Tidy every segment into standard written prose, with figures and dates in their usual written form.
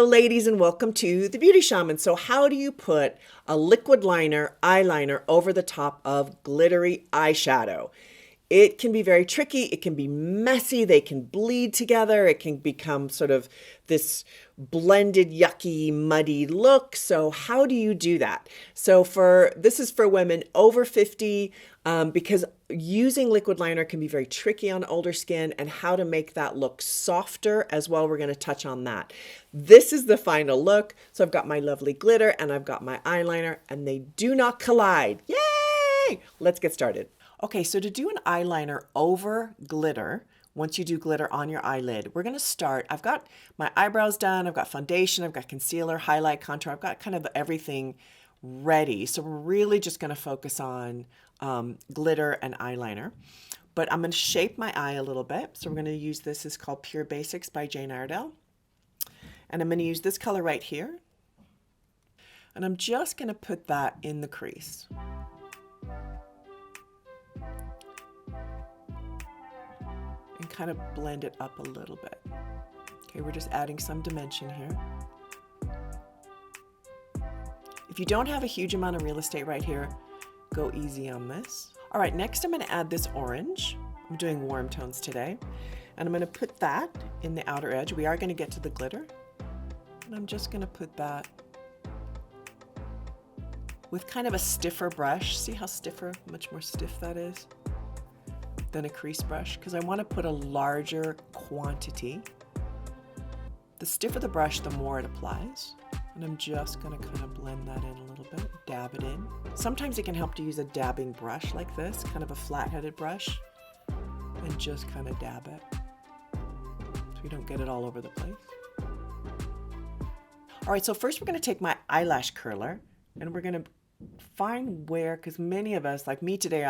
ladies, and welcome to the Beauty Shaman. So how do you put a liquid liner, eyeliner over the top of glittery eyeshadow? It can be very tricky. It can be messy. They can bleed together. It can become sort of this blended, yucky, muddy look. So how do you do that? So this is for women over 50 because using liquid liner can be very tricky on older skin, and how to make that look softer as well. We're going to touch on that. This is the final look. So I've got my lovely glitter and I've got my eyeliner, and they do not collide. Yay! Let's get started. Okay, so to do an eyeliner over glitter, once you do glitter on your eyelid, we're going to start. I've got my eyebrows done, I've got foundation, I've got concealer, highlight, contour, I've got kind of everything ready. So we're really just going to focus on glitter and eyeliner. But I'm going to shape my eye a little bit. So we're going to use this. It's called Pure Basics by Jane Iredale. And I'm going to use this color right here. And I'm just going to put that in the crease. And kind of blend it up a little bit. Okay, we're just adding some dimension here. If you don't have a huge amount of real estate right here, go easy on this. All right, next I'm going to add this orange. I'm doing warm tones today. And I'm going to put that in the outer edge. We are going to get to the glitter. And I'm just going to put that with kind of a stiffer brush. See how much more stiff that is than a crease brush, because I want to put a larger quantity. The stiffer the brush, the more it applies. And I'm just going to kind of blend that in a little bit, dab it in. Sometimes it can help to use a dabbing brush like this, kind of a flat-headed brush, and just kind of dab it so you don't get it all over the place. All right, so first we're going to take my eyelash curler, and we're going to find where, because many of us, like me today,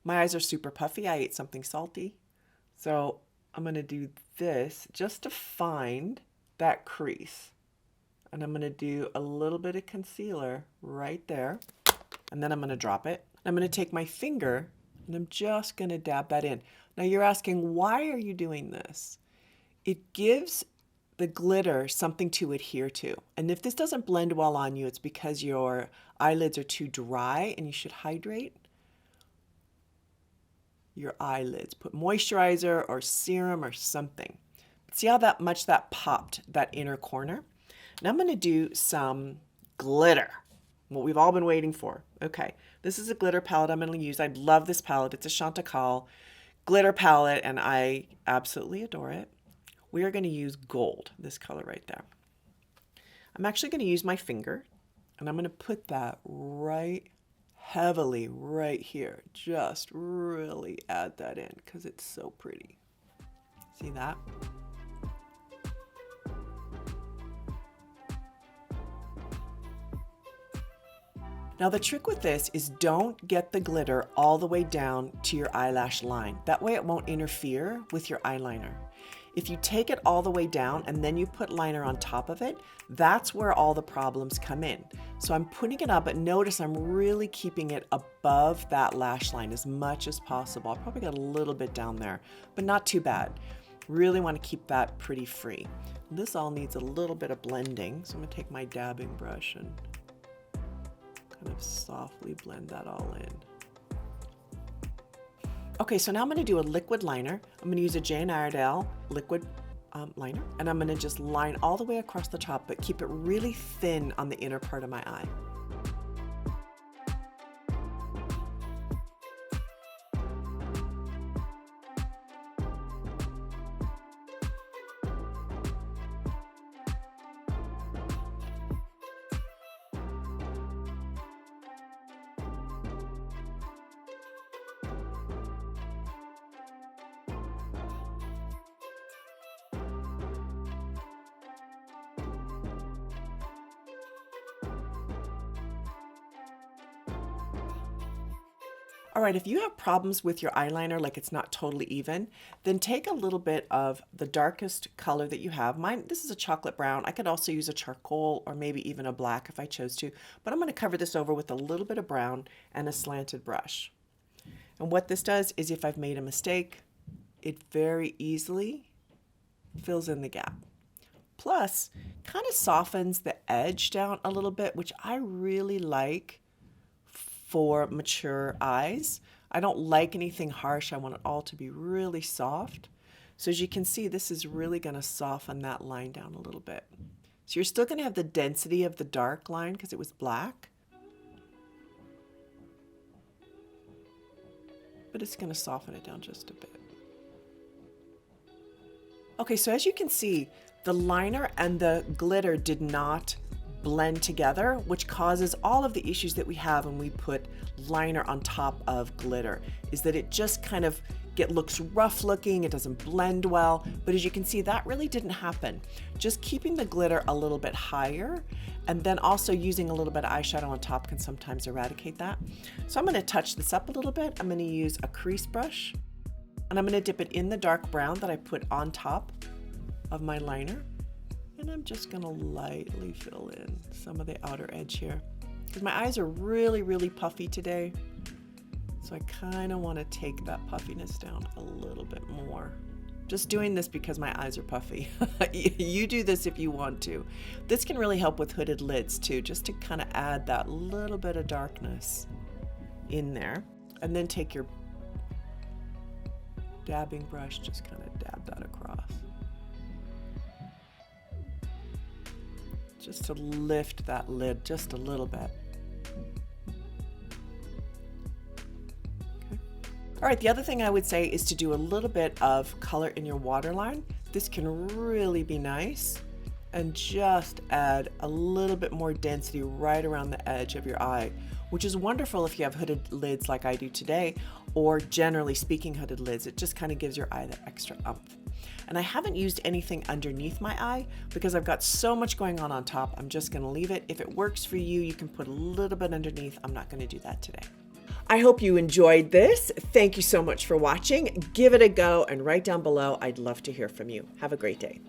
my eyes are super puffy. I ate something salty. So I'm going to do this just to find that crease. And I'm going to do a little bit of concealer right there. And then I'm going to drop it. I'm going to take my finger and I'm just going to dab that in. Now you're asking, why are you doing this? It gives the glitter something to adhere to. And if this doesn't blend well on you, it's because your eyelids are too dry and you should hydrate your eyelids. Put moisturizer or serum or something. See how much that popped, that inner corner? Now I'm going to do some glitter, what we've all been waiting for. Okay, this is a glitter palette I'm going to use. I love this palette. It's a CHANTECAILLE glitter palette, and I absolutely adore it. We are going to use gold, this color right there. I'm actually going to use my finger, and I'm going to put that heavily right here. Just really add that in because it's so pretty. See that? Now the trick with this is don't get the glitter all the way down to your eyelash line. That way it won't interfere with your eyeliner. If you take it all the way down and then you put liner on top of it, that's where all the problems come in. So I'm putting it up, but notice I'm really keeping it above that lash line as much as possible. I'll probably get a little bit down there, but not too bad. Really want to keep that pretty free. This all needs a little bit of blending, so I'm going to take my dabbing brush and kind of softly blend that all in. Okay, so now I'm going to do a liquid liner. I'm going to use a Jane Iredale liquid liner, and I'm going to just line all the way across the top, but keep it really thin on the inner part of my eye. All right, if you have problems with your eyeliner, like it's not totally even, then take a little bit of the darkest color that you have. Mine, this is a chocolate brown. I could also use a charcoal or maybe even a black if I chose to, but I'm going to cover this over with a little bit of brown and a slanted brush. And what this does is if I've made a mistake, it very easily fills in the gap. Plus, kind of softens the edge down a little bit, which I really like for mature eyes. I don't like anything harsh. I want it all to be really soft. So as you can see, this is really going to soften that line down a little bit. So you're still going to have the density of the dark line because it was black, but it's going to soften it down just a bit. Okay, so as you can see, the liner and the glitter did not blend together, which causes all of the issues that we have when we put liner on top of glitter, is that it just kind of looks rough looking, it doesn't blend well. But as you can see, that really didn't happen. Just keeping the glitter a little bit higher and then also using a little bit of eyeshadow on top can sometimes eradicate that. So I'm going to touch this up a little bit. I'm going to use a crease brush and I'm going to dip it in the dark brown that I put on top of my liner. And I'm just going to lightly fill in some of the outer edge here because my eyes are really, really puffy today. So I kind of want to take that puffiness down a little bit more. Just doing this because my eyes are puffy. You do this if you want to. This can really help with hooded lids too, just to kind of add that little bit of darkness in there. And then take your dabbing brush, just kind of dab that across. Just to lift that lid just a little bit. All right, the other thing I would say is to do a little bit of color in your waterline. This can really be nice and just add a little bit more density right around the edge of your eye, which is wonderful if you have hooded lids like I do today, or generally speaking hooded lids. It just kind of gives your eye that extra oomph. And I haven't used anything underneath my eye because I've got so much going on top. I'm just going to leave it. If it works for you, you can put a little bit underneath. I'm not going to do that today. I hope you enjoyed this. Thank you so much for watching. Give it a go and write down below. I'd love to hear from you. Have a great day.